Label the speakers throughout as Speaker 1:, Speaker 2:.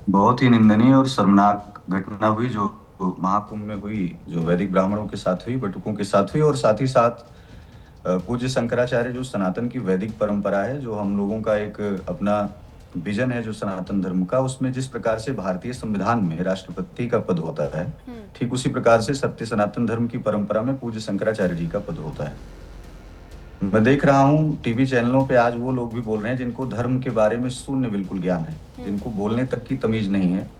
Speaker 1: बहुत ही निंदनीय और शर्मनाक घटना हुई जो महाकुंभ में हुई, जो वैदिक ब्राह्मणों के साथ हुई, बटुकों के साथ हुई, और साथ ही साथ पूज्य शंकराचार्य, जो सनातन की वैदिक परंपरा है, जो हम लोगों का एक अपना विजन है जो सनातन धर्म का, उसमें जिस प्रकार से भारतीय संविधान में राष्ट्रपति का पद होता है,
Speaker 2: हम्म।
Speaker 1: ठीक उसी प्रकार से सत्य सनातन धर्म की परंपरा में पूज्य शंकराचार्य जी का पद होता है। मैं देख रहा हूँ टीवी चैनलों पे आज वो लोग भी बोल रहे हैं जिनको धर्म के बारे में शून्य बिल्कुल ज्ञान है,
Speaker 2: हम्म।
Speaker 1: जिनको बोलने तक की तमीज नहीं है।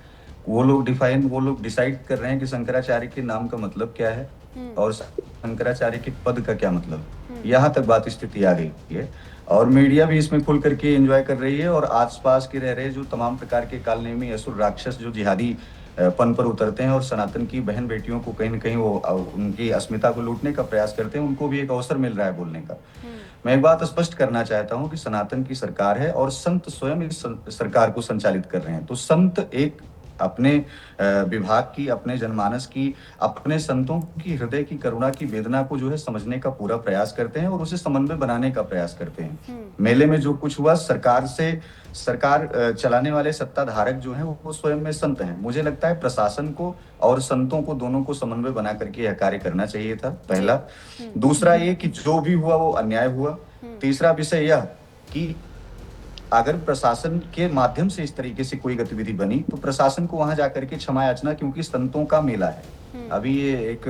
Speaker 1: वो लोग डिसाइड कर रहे हैं कि शंकराचार्य के नाम का मतलब क्या है
Speaker 2: हम्म।
Speaker 1: और शंकराचार्य के पद का क्या मतलब।
Speaker 2: हम्म।
Speaker 1: यहाँ तक बात स्थिति आ गई है, और मीडिया भी इसमें खुल करके एंजॉय कर रही है, और आसपास के रह रहे जो तमाम प्रकार के कालनेमी असुर राक्षस जो जिहादी पन पर उतरते हैं और सनातन की बहन बेटियों को कहीं न कहीं वो उनकी अस्मिता को लूटने का प्रयास करते हैं, उनको भी एक अवसर मिल रहा है बोलने का।
Speaker 2: हम्म।
Speaker 1: मैं एक बात स्पष्ट करना चाहता हूं कि सनातन की सरकार है और संत स्वयं इस सरकार को संचालित कर रहे हैं। तो संत एक अपने विभाग की, अपने जनमानस की, अपने संतों की हृदय की करुणा की वेदना को जो है समझने का पूरा प्रयास करते हैं और उसे समन्वय बनाने का प्रयास करते हैं।
Speaker 2: हम्म।
Speaker 1: मेले में जो कुछ हुआ, सरकार चलाने वाले सत्ताधारक जो हैं वो स्वयं में संत हैं। मुझे लगता है प्रशासन को और संतों को दोनों को समन्वय बना करके यह कार्य करना चाहिए था,
Speaker 2: जी।
Speaker 1: पहला।
Speaker 2: हम्म।
Speaker 1: दूसरा ये कि जो भी हुआ वो अन्याय हुआ।
Speaker 2: हम्म।
Speaker 1: तीसरा विषय यह कि अगर प्रशासन के माध्यम से इस तरीके से कोई गतिविधि बनी तो प्रशासन को वहां जाकर के क्षमा याचना, क्योंकि संतों का मेला है।
Speaker 2: हम्म।
Speaker 1: अभी ये एक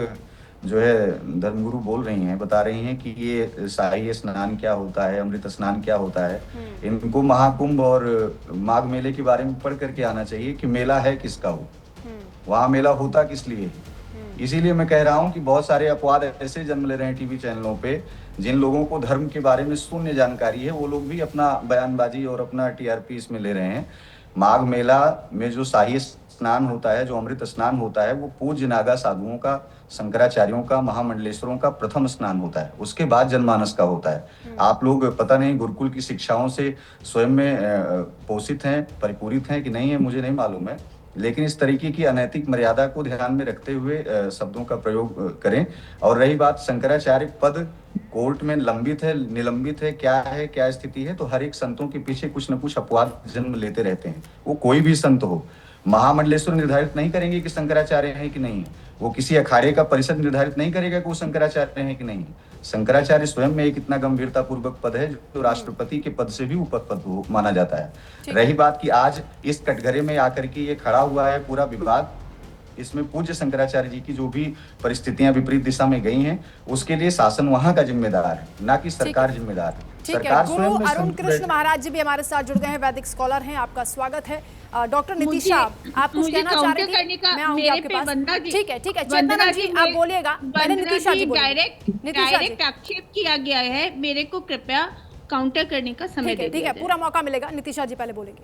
Speaker 1: जो है धर्मगुरु बोल रही हैं, बता रही हैं कि ये शाही स्नान क्या होता है, अमृत स्नान क्या होता है।
Speaker 2: हम्म।
Speaker 1: इनको महाकुंभ और माघ मेले के बारे में पढ़ करके आना चाहिए कि मेला है किसका हो,
Speaker 2: हम्म।
Speaker 1: वहां मेला होता किस लिए है।
Speaker 2: हम्म।
Speaker 1: इसीलिए मैं कह रहा हूं कि बहुत सारे अपवाद ऐसे जन्म ले रहे हैं टीवी चैनलों पे, जिन लोगों को धर्म के बारे में शून्य जानकारी है, वो लोग भी अपना बयानबाजी और अपना टीआरपी इसमें ले रहे हैं। माघ मेला में जो शाही स्नान होता है, जो अमृत स्नान होता है, वो पूज्य नागा साधुओं का, शंकराचार्यों का, महामंडलेश्वरों का प्रथम स्नान होता है, उसके बाद जनमानस का होता है।
Speaker 2: हम्म।
Speaker 1: आप लोग पता नहीं गुरुकुल की शिक्षाओं से स्वयं में पोषित हैं, परिपूरित हैं कि नहीं है, मुझे नहीं मालूम है, लेकिन इस तरीके की अनैतिक मर्यादा को ध्यान में रखते हुए शब्दों का प्रयोग करें। और रही बात शंकराचार्य पद कोर्ट में लंबित है, निलंबित है, क्या स्थिति है, तो हर एक संतों के पीछे कुछ न कुछ अपवाद जन्म लेते रहते हैं, वो कोई भी संत हो। महामंडलेश्वर निर्धारित नहीं करेंगे कि शंकराचार्य है कि नहीं है, वो किसी अखाड़े का परिषद निर्धारित नहीं करेगा कि वो शंकराचार्य है कि नहीं है। शंकराचार्य स्वयं में एक इतना गंभीरता पूर्वक पद है जो
Speaker 2: हम्म।
Speaker 1: राष्ट्रपति के पद से भी ऊपर पद माना जाता है।
Speaker 2: ठीक
Speaker 1: रही
Speaker 2: है।
Speaker 1: बात कि आज इस कटघरे में आकर के ये खड़ा हुआ है पूरा विवाद, इसमें पूज्य शंकराचार्य जी की जो भी परिस्थितियां विपरीत दिशा में गई हैं, उसके लिए शासन वहां का जिम्मेदार है, ना कि
Speaker 2: ठीक है।
Speaker 1: सरकार जिम्मेदार है।
Speaker 2: ठीक है,
Speaker 1: सरकार
Speaker 2: गुरु
Speaker 1: स्वयं में
Speaker 2: अरुण
Speaker 1: संत
Speaker 2: कृष्ण
Speaker 1: बैठे।
Speaker 2: महाराज जी भी हमारे साथ जुड़ गए हैं, वैदिक स्कॉलर हैं, आपका स्वागत है। डॉक्टर
Speaker 3: मुझे
Speaker 2: नितिशा, आप कुछ
Speaker 3: मुझे
Speaker 2: कहना चाह रही
Speaker 3: काउंटर
Speaker 2: थी?
Speaker 3: करने का
Speaker 2: मैं आऊंगी
Speaker 3: मेरे
Speaker 2: आपके
Speaker 3: पे
Speaker 2: पास।
Speaker 3: वंदना जी,
Speaker 2: ठीक है, ठीक है,
Speaker 3: वंदना
Speaker 2: चेतनानंद जी
Speaker 3: जी
Speaker 2: आप बोलिएगा, पहले
Speaker 3: वंदना
Speaker 2: नितिशा
Speaker 3: जी
Speaker 2: जी बोलेंगे। नितिशा जी।
Speaker 3: डायरेक्ट आक्षेप किया गया है, मेरे को कृपया काउंटर करने का समय
Speaker 2: ठीक है,
Speaker 3: दे
Speaker 2: ठीक
Speaker 3: दिया
Speaker 2: है,
Speaker 3: जाए।
Speaker 2: पूरा मौका मिलेगा। नितिशा जी पहले बोलेंगे।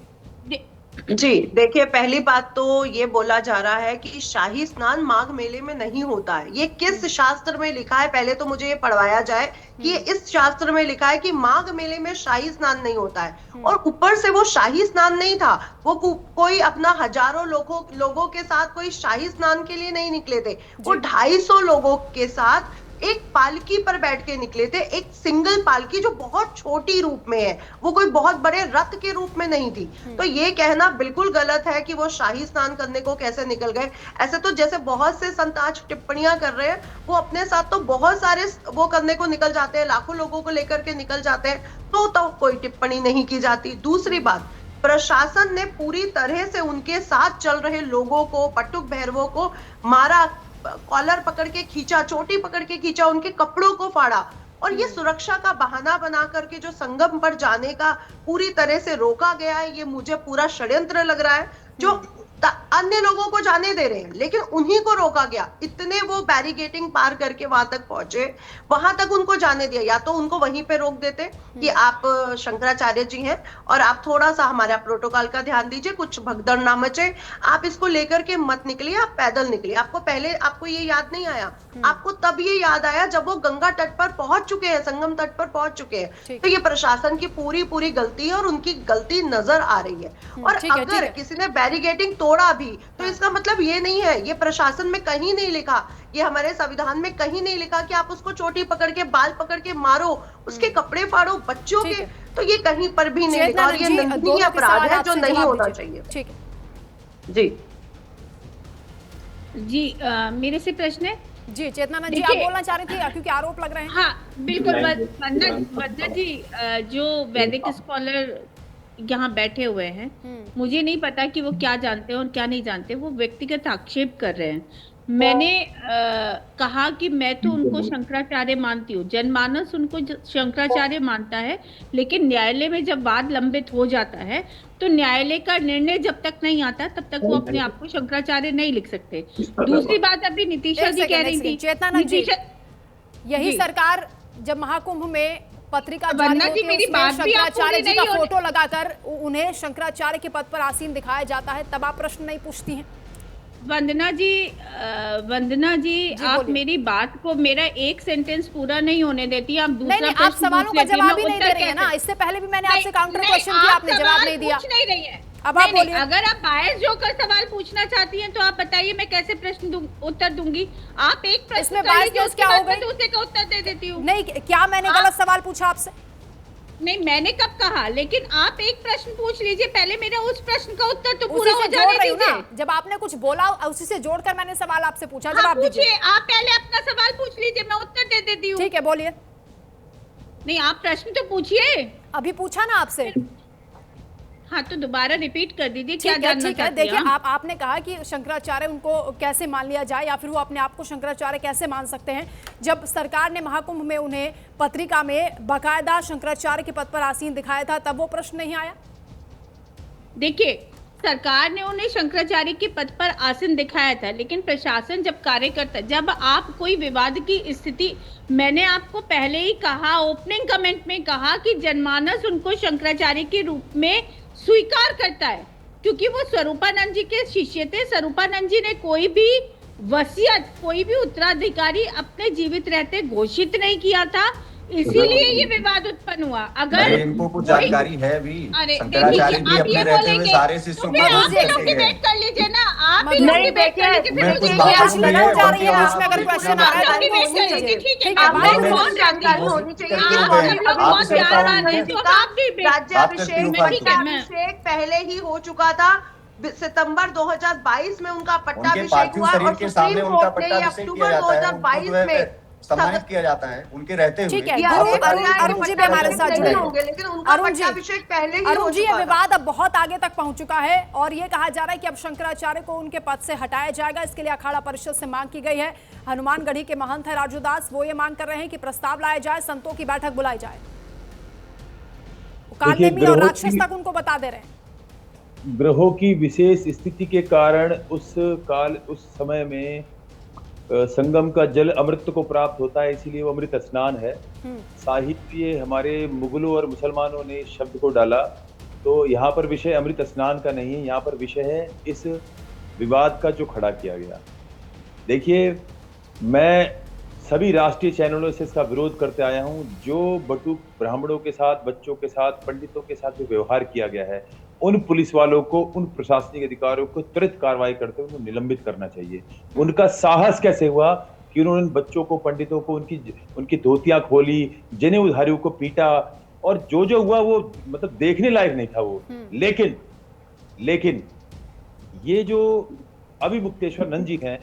Speaker 3: दे-
Speaker 4: जी देखिए, पहली बात तो ये बोला जा रहा है कि शाही स्नान माघ मेले में नहीं होता है। ये किस शास्त्र में लिखा है, पहले तो मुझे ये पढ़वाया जाए कि ये इस शास्त्र में लिखा है कि माघ मेले में शाही स्नान नहीं होता है। और ऊपर से वो शाही स्नान नहीं था, वो कोई अपना हजारों लोगों के साथ कोई शाही स्नान के लिए नहीं निकले थे। वो 250 लोगों के साथ एक पालकी पर बैठ के निकले थे, एक सिंगल पालकी जो बहुत छोटी रूप में है, वो कोई बहुत बड़े रथ के रूप में नहीं थी। तो ये कहना बिल्कुल गलत है कि वो शाही स्नान करने को कैसे निकल गए। ऐसे तो जैसे बहुत से संत आज टिप्पणियां कर रहे हैं, वो अपने साथ तो बहुत सारे वो करने को निकल जाते हैं, लाखों लोगों को लेकर के निकल जाते हैं, तो कोई टिप्पणी नहीं की जाती। दूसरी बात, प्रशासन ने पूरी तरह से उनके साथ चल रहे लोगों को, पट्टुक भैरवों को मारा, कॉलर पकड़ के खींचा, चोटी पकड़ के खींचा, उनके कपड़ों को फाड़ा, और ये सुरक्षा का बहाना बना करके जो संगम पर जाने का पूरी तरह से रोका गया है, ये मुझे पूरा षड्यंत्र लग रहा है। जो अन्य लोगों को जाने दे रहे हैं, लेकिन उन्हीं को रोका गया। इतने वो बैरिगेटिंग पार करके वहां तक पहुंचे, वहां तक उनको जाने दिया। या तो उनको वहीं पे रोक देते कि आप शंकराचार्य जी हैं और आप थोड़ा सा हमारा प्रोटोकॉल का ध्यान दीजिए, कुछ भगदड़ ना मचे, आप इसको लेकर के मत निकलिए, आप पैदल निकलिए। आपको ये याद नहीं आया, आपको तब ये याद आया जब वो गंगा तट पर पहुंच चुके हैं, संगम तट पर पहुंच चुके हैं। तो ये प्रशासन की पूरी पूरी गलती है और उनकी गलती नजर आ रही है। और अगर किसी ने बैरिगेटिंग तोड़ा भी, तो इसका मतलब ये नहीं है, ये प्रशासन में कहीं नहीं लिखा, ये हमारे संविधान में कहीं नहीं लिखा कि आप उसको चोटी पकड़ के, बाल पकड़ के मारो, उसके कपड़े फाड़ो, बच्चों के, तो ये कहीं पर भी नहीं लिखा, और ये निंदनीय अपराध है जो नहीं होना चाहिए।
Speaker 2: ठीक है,
Speaker 4: जी
Speaker 3: जी मेरे से प्रश्न है।
Speaker 2: जी चेतनानंद जी, आप
Speaker 3: देखिए,
Speaker 2: बोलना चाह रही थी क्योंकि आरोप लग रहे हैं।
Speaker 3: हाँ बिल्कुल। वंदना जी, जो वैदिक स्कॉलर यहाँ बैठे हुए हैं, मुझे नहीं पता कि वो क्या जानते हैं और क्या नहीं जानते। वो व्यक्तिगत आक्षेप कर रहे हैं। मैंने कहा कि मैं तो उनको शंकराचार्य मानती हूँ, जनमानस उनको शंकराचार्य मानता है, लेकिन न्यायालय में जब वाद लंबित हो जाता है तो न्यायालय का निर्णय जब तक नहीं आता तब तक वो अपने आप को शंकराचार्य नहीं लिख सकते। दूसरी बात अभी नितिशा जी कह रही थी,
Speaker 2: चेतनानंद जी, यही
Speaker 3: जी।
Speaker 2: सरकार जब महाकुंभ में पत्रिका जारी
Speaker 3: वंदना जी,
Speaker 2: होती है
Speaker 3: मेरी
Speaker 2: उसमें
Speaker 3: बात भी आप
Speaker 2: शंकराचार्य
Speaker 3: पूरी
Speaker 2: जी का
Speaker 3: नहीं होने-
Speaker 2: फोटो लगाकर उन्हें शंकराचार्य के पद पर आसीन दिखाया जाता है, तब आप प्रश्न नहीं पूछती हैं?
Speaker 3: वंदना जी, आप
Speaker 2: बोलिए।
Speaker 3: मेरी बात को, मेरा एक सेंटेंस पूरा नहीं होने देती, आप दूसरा
Speaker 2: नहीं, आप
Speaker 3: प्रश्न
Speaker 2: सवालों
Speaker 3: पूछ
Speaker 2: का
Speaker 3: लेती हैं,
Speaker 2: जवाब
Speaker 3: मैं
Speaker 2: ही नहीं दे
Speaker 3: उत्तर
Speaker 2: रही है ना।
Speaker 3: कैसे-
Speaker 2: इससे पहले भी मैंने
Speaker 3: नहीं,
Speaker 2: आपसे काउंटर
Speaker 3: नहीं,
Speaker 2: क्वेश्चन किया,
Speaker 3: आप
Speaker 2: आपने जवाब
Speaker 3: सवाल
Speaker 2: नहीं दिया।
Speaker 3: पूछ नहीं रही है।
Speaker 2: अब आप
Speaker 3: नहीं,
Speaker 2: बोलिए।
Speaker 3: अगर आप बायस होकर सवाल पूछना चाहती हैं तो आप बताइए, मैं कैसे उत्तर दूंगी। आप एक प्रश्न
Speaker 2: इसमें
Speaker 3: कर
Speaker 2: biasness
Speaker 3: लीजिए, उसके
Speaker 2: क्या
Speaker 3: बाद
Speaker 2: हो
Speaker 3: मैं
Speaker 2: गई?
Speaker 3: दूसरे का उत्तर दे देती हूँ।
Speaker 2: नहीं, क्या मैंने गलत सवाल पूछा आपसे?
Speaker 3: नहीं, मैंने कब कहा, लेकिन आप एक प्रश्न पूछ लीजिए पहले, मेरा उस प्रश्न का उत्तर तो
Speaker 2: उसी
Speaker 3: पूरा
Speaker 2: से
Speaker 3: हो
Speaker 2: जोड़
Speaker 3: जाने
Speaker 2: रही हूँ
Speaker 3: दीजिए।
Speaker 2: ना, जब आपने कुछ बोला उसी से जोड़कर मैंने सवाल आपसे पूछा,
Speaker 3: हाँ,
Speaker 2: जवाब दीजिए।
Speaker 3: पूछिए, आप पहले अपना सवाल पूछ लीजिए, मैं उत्तर दे देती हूँ।
Speaker 2: ठीक है, बोलिए।
Speaker 3: नहीं, आप प्रश्न तो पूछिए।
Speaker 2: अभी पूछा ना आपसे।
Speaker 3: हाँ, तो दोबारा रिपीट कर दीजिए, क्या
Speaker 2: ठीक है,
Speaker 3: जानना
Speaker 2: ठीक है।
Speaker 3: चाहती हैं
Speaker 2: देखिए,
Speaker 3: आप?
Speaker 2: आपने कहा कि शंकराचार्य उनको कैसे मान लिया जाए, या फिर वो अपने आप को शंकराचार्य कैसे मान सकते हैं, जब सरकार ने महाकुंभ में उन्हें पत्रिका में बाकायदा शंकराचार्य के पद पर आसीन दिखाया था, तब वो प्रश्न नहीं आया?
Speaker 3: देखिए, सरकार ने उन्हें शंकराचार्य के पद पर आसीन दिखाया था, लेकिन प्रशासन जब कार्य करता, जब आप कोई विवाद की स्थिति, मैंने आपको पहले ही कहा, ओपनिंग कमेंट में कहा कि जनमानस उनको शंकराचार्य के रूप में स्वीकार करता है, क्योंकि वो स्वरूपानंद जी के शिष्य थे। स्वरूपानंद जी ने कोई भी वसीयत, कोई भी उत्तराधिकारी अपने जीवित रहते घोषित नहीं किया था, इसीलिए ये विवाद उत्पन्न हुआ। अगर
Speaker 1: इनको कुछ जानकारी है भी,
Speaker 3: अरे
Speaker 1: शंकराचार्य
Speaker 3: देखिए,
Speaker 1: भी
Speaker 3: आप
Speaker 1: अपने
Speaker 3: ये
Speaker 1: रहते हुए
Speaker 3: बोलेंगे
Speaker 1: सारे
Speaker 3: तो
Speaker 1: शिष्यों
Speaker 3: फिर
Speaker 1: को
Speaker 3: आप
Speaker 1: रोज
Speaker 3: ही लोग
Speaker 1: करते
Speaker 3: डिबेट
Speaker 1: हैं।
Speaker 3: कर लीजिए ना, आप ही लोग
Speaker 2: नहीं,
Speaker 3: डिबेट कर लीजिए, फिर
Speaker 1: मैं
Speaker 3: मुझे
Speaker 1: कुछ
Speaker 3: ये
Speaker 1: बात
Speaker 3: आप
Speaker 2: कुछ
Speaker 1: बोलूंगी,
Speaker 2: लड़ाऊ जा रही है,
Speaker 1: उनके
Speaker 2: बीच में अगर
Speaker 1: बाद
Speaker 2: क्वेश्चन आ रहा है
Speaker 3: आप
Speaker 2: तो
Speaker 3: डिबेट
Speaker 2: होनी
Speaker 3: कर लीजिए,
Speaker 2: चाहिए।
Speaker 3: ठीक है।
Speaker 2: ठीक है,
Speaker 3: आप
Speaker 2: बात
Speaker 3: लोग
Speaker 2: होनी
Speaker 3: बहुत
Speaker 4: जानकारी
Speaker 3: जानते
Speaker 4: होनी चाहिए
Speaker 1: करके
Speaker 4: कि
Speaker 1: हो गए हैं।
Speaker 4: अभी
Speaker 1: आप
Speaker 3: बहुत
Speaker 1: इसे
Speaker 3: ज्यादा
Speaker 1: बताओ,
Speaker 3: नहीं, तो आप डिबेट
Speaker 4: राज्याभिषेक
Speaker 1: बात करती हूँ,
Speaker 4: पट्टाभिषेक पहले ही हो चुका था। सितंबर 2022 में उनका
Speaker 1: उनके
Speaker 4: पट्टाभिषेक
Speaker 1: पार्थिव
Speaker 4: हुआ
Speaker 1: शरीर
Speaker 4: और
Speaker 1: के सामने
Speaker 4: सुप्रीम
Speaker 1: उनका
Speaker 4: कोर्ट ने ये
Speaker 1: पट्टाभिषेक किया
Speaker 4: अक्टूबर
Speaker 1: जाता है, उनको
Speaker 4: 2022
Speaker 1: जो है
Speaker 4: में
Speaker 1: सम्मानित किया जाता है उनके रहते हुए।
Speaker 2: ठीक है,
Speaker 4: ये
Speaker 2: गुरु
Speaker 4: ये
Speaker 2: अरुण
Speaker 4: बताया कि
Speaker 2: अरुण जी भी हमारे साथ
Speaker 4: पट्टाभिषेक
Speaker 2: जुड़े
Speaker 4: नहीं
Speaker 2: हैं।
Speaker 4: होंगे, लेकिन उनका
Speaker 2: अरुण जी,
Speaker 4: पट्टाभिषेक पहले ही हो
Speaker 2: अरुण जी, ये
Speaker 4: चुका था।
Speaker 2: विवाद अब बहुत आगे तक पहुंच चुका है और ये कहा जा रहा है कि अब शंकराचार्य को उनके पद से हटाया जाएगा। इसके लिए अखाड़ा परिषद से मांग की गई है। हनुमानगढ़ी के महंत है राजू दास, वो ये मांग कर रहे हैं कि प्रस्ताव लाया जाए, संतों की बैठक बुलाई जाए। कालनेमी और राक्षस तक उनको बता दे रहे हैं।
Speaker 5: ग्रहों की विशेष स्थिति के कारण उस समय में संगम का जल अमृत को प्राप्त होता है, इसीलिए वो अमृत स्नान है। साहित्य हमारे मुगलों और मुसलमानों ने शब्द को डाला, तो यहाँ पर विषय अमृत स्नान का नहीं है, यहाँ पर विषय है इस विवाद का जो खड़ा किया गया। देखिए, मैं सभी राष्ट्रीय चैनलों से इसका विरोध करते आया हूँ। जो बटुक ब्राह्मणों के साथ, बच्चों के साथ, पंडितों के साथ जो व्यवहार किया गया है, उन पुलिस वालों को, उन प्रशासनिक अधिकारियों को त्वरित कार्रवाई करते हुए उनको निलंबित करना चाहिए। उनका साहस कैसे हुआ कि उन्होंने बच्चों को, पंडितों को उनकी धोतियां खोली, जनेऊधारियों को पीटा, और जो हुआ वो मतलब देखने लायक नहीं था वो। लेकिन ये जो अभी मुक्तेश्वर नंद जी हैं,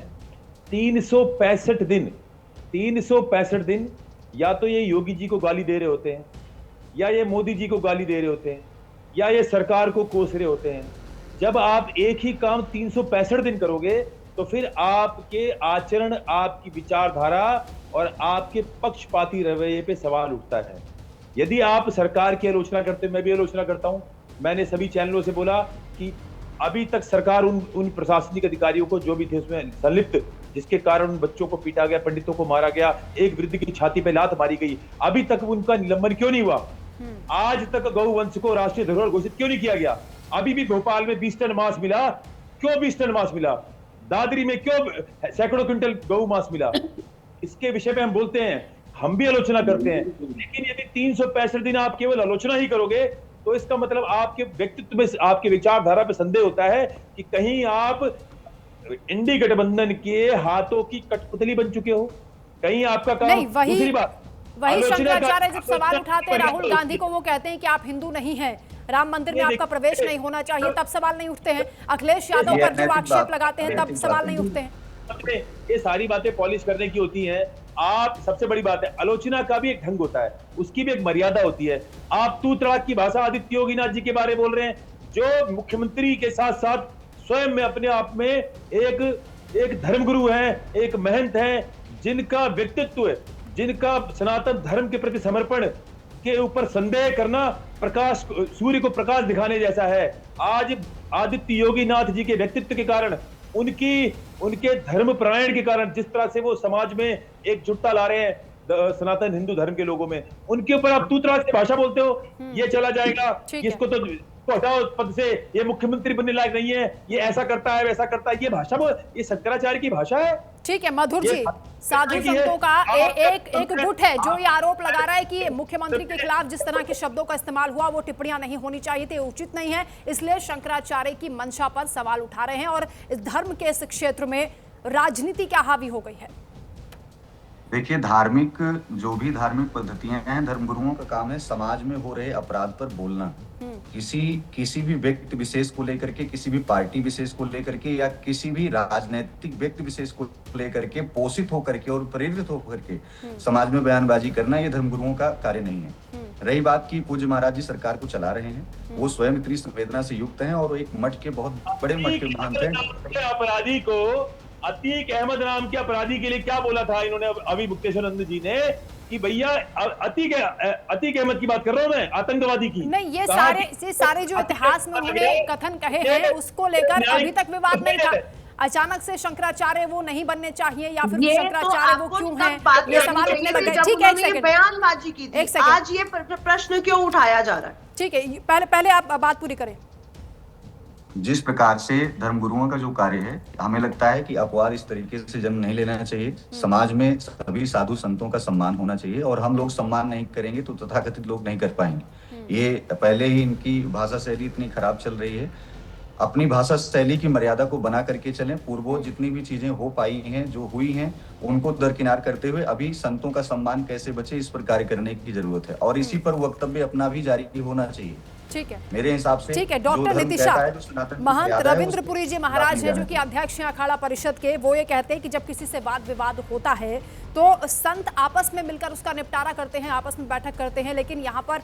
Speaker 5: 365 दिन या तो ये योगी जी को गाली दे रहे होते हैं, या ये मोदी जी को गाली दे रहे होते हैं, या ये सरकार को कोस रहे होते हैं। जब आप एक ही काम 365 दिन करोगे तो फिर आपके आचरण, आपकी विचारधारा और आपके पक्षपाती रवैये पे सवाल उठता है। यदि आप सरकार की आलोचना करते, मैं भी आलोचना करता हूं। मैंने सभी चैनलों से बोला कि अभी तक सरकार उन प्रशासनिक अधिकारियों को, जो भी थे उसमें संलिप्त, जिसके कारण उन बच्चों को पीटा गया, पंडितों को मारा गया, एक वृद्ध की छाती पे लात मारी गई, अभी तक उनका निलंबन क्यों नहीं हुआ? आज तक गौवंश को राष्ट्रीय धरोहर घोषित क्यों नहीं किया गया? अभी भी भोपाल में 20 टन मांस मिला, क्यों 20 टन मांस मिला? दादरी में क्यों सैकड़ों क्विंटल गौ मांस मिला? इसके विषय पे हम बोलते हैं, हम भी आलोचना करते हैं। लेकिन यदि 365 दिन आप केवल आलोचना ही करोगे तो इसका मतलब आपके व्यक्तित्व में, आपके विचारधारा पे संदेह होता है कि कहीं आप इंडी गठबंधन के हाथों की कठपुतली बन चुके हो, कहीं आपका काम। दूसरी बात,
Speaker 2: वही शंकराचार्य जब सवाल उठाते हैं राहुल गांधी को, वो कहते हैं कि आप हिंदू नहीं हैं। राम मंदिर में आपका प्रवेश नहीं होना चाहिए, तब सवाल नहीं उठते हैं। अखिलेश यादव पर जो आक्षेप लगाते हैं तब सवाल नहीं उठते हैं।
Speaker 5: ये सारी बातें पॉलिश करने की होती हैं। आप सबसे बड़ी बात है, आलोचना का भी एक ढंग होता है, उसकी भी एक मर्यादा होती है। आप तू तड़ाक की भाषा आदित्य योगीनाथ जी के बारे में बोल रहे हैं, जो मुख्यमंत्री के साथ साथ स्वयं में अपने आप में एक धर्मगुरु हैं, एक महंत हैं, जिनका व्यक्तित्व है, जिनका सनातन धर्म के प्रति समर्पण के ऊपर संदेह करना प्रकाश, सूर्य को प्रकाश दिखाने जैसा है। आज आदित्य योगीनाथ जी के व्यक्तित्व के कारण, उनके धर्म परायण के कारण, जिस तरह से वो समाज में एकजुटता ला रहे हैं सनातन हिंदू धर्म के लोगों में, उनके ऊपर आप तू तड़ाक से भाषा बोलते हो, ये चला जाएगा, इसको तो हटाओ पद से, ये मुख्यमंत्री बनने लायक नहीं है, ये ऐसा करता है वैसा करता है, ये भाषा ये शंकराचार्य की भाषा है।
Speaker 2: ठीक है मधुर जी, साधु संतों का एक गुट है जो ये आरोप लगा रहा है कि मुख्यमंत्री के खिलाफ जिस तरह के शब्दों का इस्तेमाल हुआ वो टिप्पणियां नहीं होनी चाहिए थी, उचित नहीं है, इसलिए शंकराचार्य की मंशा पर सवाल उठा रहे हैं और इस धर्म के इस क्षेत्र में राजनीति क्या हावी हो गई है।
Speaker 1: देखिए, जो भी धार्मिक पद्धतियां हैं, धर्मगुरुओं का काम है समाज में हो रहे अपराध पर बोलना। किसी भी व्यक्ति विशेष को लेकर के, किसी भी पार्टी विशेष को लेकर के, या किसी भी राजनीतिक व्यक्ति विशेष को लेकर के पोषित होकर के और प्रेरित होकर के समाज में बयानबाजी करना, ये धर्मगुरुओं का कार्य नहीं है। रही बात की पूज्य महाराज जी सरकार को चला रहे हैं, वो स्वयं इतनी संवेदना से युक्त हैं और एक मठ के बहुत बड़े मठ के महंत हैं।
Speaker 5: अपराधी को, अतीक अहमद नाम के अपराधी के लिए क्या बोला था इन्होंने, अभी मुक्तेश्वरानंद जी ने, कि भैया अतीक अहमद की बात कर रहा हूं मैं, आतंकवादी की
Speaker 2: नहीं, ये सारे जो इतिहास में उन्होंने कथन कहे हैं उसको लेकर अभी तक विवाद नहीं था। अचानक से शंकराचार्य वो नहीं बनने चाहिए या फिर शंकराचार्य वो क्यों हैं, ये सवाल उठने लगे। ठीक है, एक सेकंड,
Speaker 4: बयानबाजी की थी, आज ये प्रश्न क्यों उठाया जा रहा है?
Speaker 2: ठीक है, पहले आप बात पूरी करें।
Speaker 1: जिस प्रकार से धर्मगुरुओं का जो कार्य है, हमें लगता है कि अपवाद इस तरीके से जन्म नहीं लेना चाहिए। समाज में सभी साधु संतों का सम्मान होना चाहिए और हम लोग सम्मान नहीं करेंगे तो तथाकथित लोग नहीं कर पाएंगे। ये पहले ही इनकी भाषा शैली इतनी खराब चल रही है। अपनी भाषा शैली की मर्यादा को बना करके चलें। पूर्वों जितनी भी चीजें हो पाई हैं, जो हुई हैं, उनको दरकिनार करते हुए अभी संतों का सम्मान कैसे बचे, इस पर कार्य करने की जरूरत है और इसी पर वक्तव्य अपना भी जारी होना चाहिए।
Speaker 2: ठीक है,
Speaker 1: मेरे हिसाब से।
Speaker 2: ठीक है, डॉक्टर नीतिशा, महंत रविंद्रपुरी जी महाराज हैं जो कि अध्यक्ष हैं अखाड़ा परिषद के, वो ये कहते हैं कि जब किसी से वाद विवाद होता है तो संत आपस में मिलकर उसका निपटारा करते हैं, आपस में बैठक करते हैं, लेकिन यहाँ पर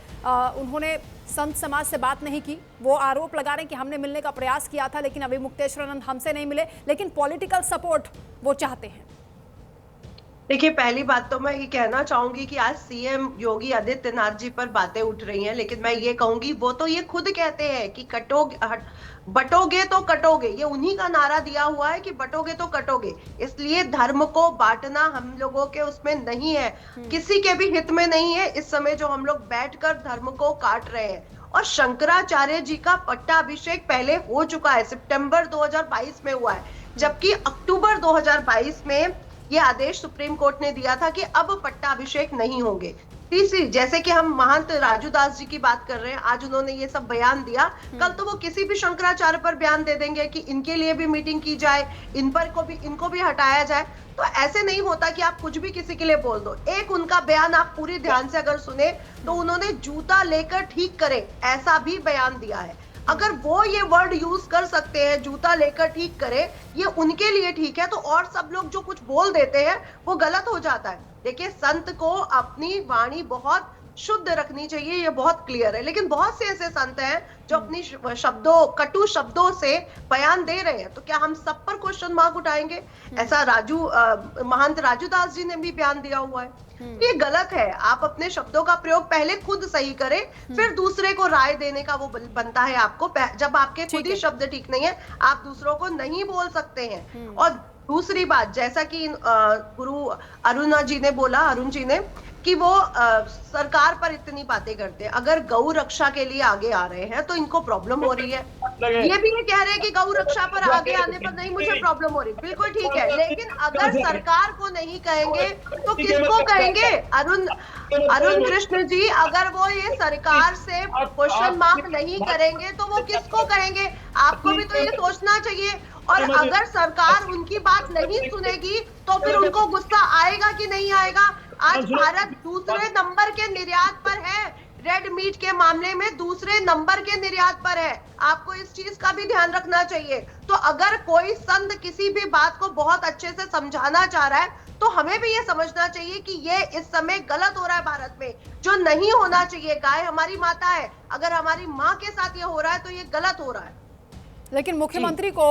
Speaker 2: उन्होंने संत समाज से बात नहीं की। वो आरोप लगा रहे हैं कि हमने मिलने का प्रयास किया था लेकिन अभी मुक्तेश्वरानंद हमसे नहीं मिले, लेकिन पॉलिटिकल सपोर्ट वो चाहते हैं।
Speaker 4: देखिए, पहली बात तो मैं ये कहना चाहूंगी कि आज सीएम योगी आदित्यनाथ जी पर बातें उठ रही हैं, लेकिन मैं ये कहूंगी वो तो ये खुद कहते हैं कि बटोगे तो कटोगे। ये उन्हीं का नारा दिया हुआ है कि बटोगे तो कटोगे। इसलिए धर्म को बांटना हम लोगों के उसमें नहीं है, किसी के भी हित में नहीं है इस समय जो हम लोग बैठकर धर्म को काट रहे हैं। और शंकराचार्य जी का पट्टाभिषेक पहले हो चुका है, सितंबर 2022 में हुआ है, जबकि अक्टूबर 2022 में ये आदेश सुप्रीम कोर्ट ने दिया था कि अब पट्टाभिषेक नहीं होंगे। तीसरी, जैसे कि हम महंत राजूदास जी की बात कर रहे हैं, आज उन्होंने ये सब बयान दिया, कल तो वो किसी भी शंकराचार्य पर बयान दे देंगे कि इनके लिए भी मीटिंग की जाए, इनको भी हटाया जाए। तो ऐसे नहीं होता कि आप कुछ भी किसी के लिए बोल दो। एक उनका बयान आप पूरी ध्यान से अगर सुने तो उन्होंने जूता लेकर ठीक करे ऐसा भी बयान दिया है। अगर वो ये वर्ड यूज कर सकते हैं, जूता लेकर ठीक करे, ये उनके लिए ठीक है, तो और सब लोग जो कुछ बोल देते हैं वो गलत हो जाता है। देखिए, संत को अपनी वाणी बहुत शुद्ध रखनी चाहिए, ये बहुत क्लियर है, लेकिन बहुत से ऐसे संत हैं जो अपनी कटु शब्दों से बयान दे रहे हैं, तो क्या हम सब पर क्वेश्चन मार्क उठाएंगे? ऐसा महंत राजूदास जी ने भी बयान दिया हुआ है। ये गलत है। आप अपने शब्दों का प्रयोग पहले खुद सही करें, फिर दूसरे को राय देने का वो बनता है आपको। जब आपके खुद ही शब्द ठीक नहीं है, आप दूसरों को नहीं बोल सकते हैं। और दूसरी बात, जैसा कि गुरु अरुण जी ने कि वो सरकार पर इतनी बातें करते हैं। अगर गौ रक्षा के लिए आगे आ रहे हैं तो इनको प्रॉब्लम हो रही है। ये भी कह रहे हैं कि गौ रक्षा पर आगे आने पर नहीं मुझे प्रॉब्लम हो रही, बिल्कुल ठीक है, लेकिन अगर सरकार को नहीं कहेंगे तो किसको कहेंगे? अरुण कृष्ण जी, अगर वो ये सरकार से क्वेश्चन मार्क नहीं करेंगे तो वो किसको कहेंगे? आपको भी तो ये सोचना चाहिए। और अगर सरकार उनकी बात नहीं सुनेगी तो फिर उनको गुस्सा आएगा कि नहीं आएगा? आज भारत दूसरे नंबर के निर्यात पर है, रेड मीट के मामले में दूसरे नंबर के निर्यात पर है। आपको इस चीज का भी ध्यान रखना चाहिए। तो अगर कोई संत किसी भी बात को बहुत अच्छे से समझाना चाह रहा है तो हमें भी ये समझना चाहिए कि ये इस समय गलत हो रहा है भारत में, जो नहीं होना चाहिए। गाय हमारी माता है, अगर हमारी माँ के साथ ये हो रहा है तो ये गलत हो रहा है।
Speaker 2: लेकिन मुख्यमंत्री को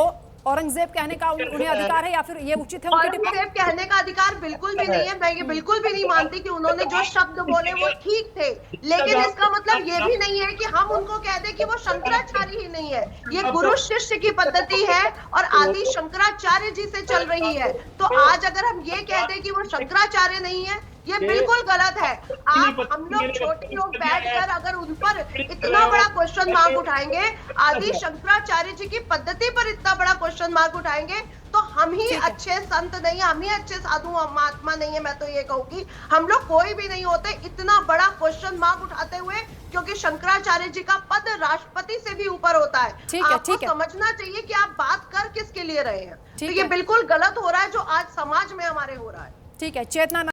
Speaker 2: औरंगजेब कहने का उन्हें अधिकार है या फिर ये उचित है उनकी टिप्पणी?
Speaker 4: औरंगजेब कहने का अधिकार बिल्कुल भी नहीं है। मैं ये बिल्कुल भी नहीं मानती कि उन्होंने जो शब्द बोले वो ठीक थे, लेकिन इसका मतलब ये भी नहीं है कि हम उनको कह दें कि वो शंकराचार्य ही नहीं है। ये गुरु शिष्य की पद्धति है और आदि शंकराचार्य जी से चल रही है। तो आज अगर हम ये कह दें कि वो शंकराचार्य नहीं है, ये बिल्कुल गलत है। आप हम लोग छोटे लोग बैठकर अगर उन पर इतना बड़ा क्वेश्चन मार्क उठाएंगे, आदि शंकराचार्य जी की पद्धति पर इतना बड़ा क्वेश्चन मार्क उठाएंगे, तो हम ही अच्छे संत नहीं, हम ही अच्छे साधु महात्मा नहीं है। मैं तो ये कहूंगी हम लोग कोई भी नहीं होते इतना बड़ा क्वेश्चन मार्क उठाते हुए, क्योंकि शंकराचार्य जी का पद राष्ट्रपति से भी ऊपर होता है। आपको समझना चाहिए कि आप बात कर किसके लिए रहे हैं। तो ये बिल्कुल गलत हो रहा है जो आज समाज में हमारे हो रहा है।
Speaker 2: ठीक है, चेतना